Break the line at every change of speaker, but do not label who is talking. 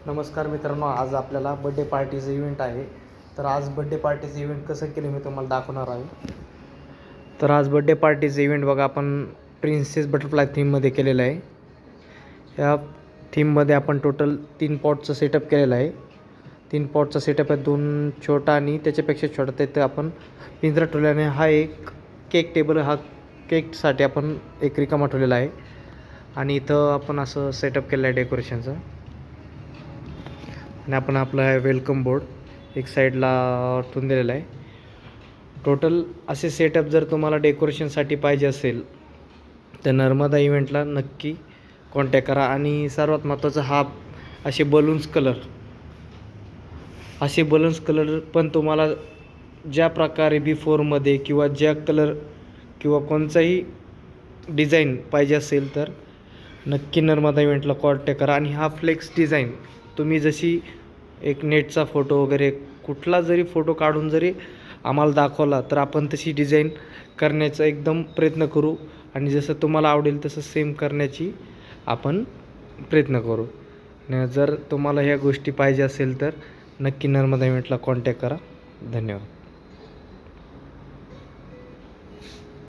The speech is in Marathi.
नमस्कार मित्रांनो, आज आपल्याला बड्डे पार्टीचं इव्हेंट आहे. तर आज बड्डे पार्टीचं इव्हेंट कसं केलं मी तुम्हाला दाखवणार आहे. तर आज बड्डे पार्टीचं इव्हेंट बघा आपण प्रिन्सेस बटरफ्लाय थीममध्ये केलेलं आहे. या थीममध्ये आपण टोटल 3 पॉटचं सेटअप केलेलं आहे. 3 पॉटचा सेटअप आहे, 2 छोटा आणि त्याच्यापेक्षा छोटा. तिथं आपण पिंजरा ठेवल्याने हा एक केक टेबल, हा केकसाठी आपण एक रिकामा ठेवलेला आहे. आणि इथं आपण असं सेटअप केलं आहे डेकोरेशनचं. आणि आपण आपला वेलकम बोर्ड एक साईडला ठेवून दिलेला आहे. टोटल असे सेटअप जर तुम्हाला डेकोरेशनसाठी पाहिजे असेल तर नर्मदा इव्हेंटला नक्की कॉन्टॅक्ट करा. आणि सर्वात महत्त्वाचं असे बलून्स कलर पण तुम्हाला ज्या प्रकारे B4मध्ये किंवा ज्या कलर किंवा कोणताही डिझाईन पाहिजे असेल तर नक्की नर्मदा इव्हेंटला कॉन्टॅक्ट करा. आणि हा फ्लेक्स डिझाईन तुम्ही जशी एक नेटचा फोटो वगैरे कुठला जरी फोटो काढून जरी आम्हाला दाखवला तर आपण तशी डिझाईन करण्याचा एकदम प्रयत्न करू. आणि जसं तुम्हाला आवडेल तसं सेम करण्याची आपण प्रयत्न करू. आणि जर तुम्हाला ह्या गोष्टी पाहिजे असेल तर नक्की नर्मदा इव्हेंटला कॉन्टॅक्ट करा. धन्यवाद.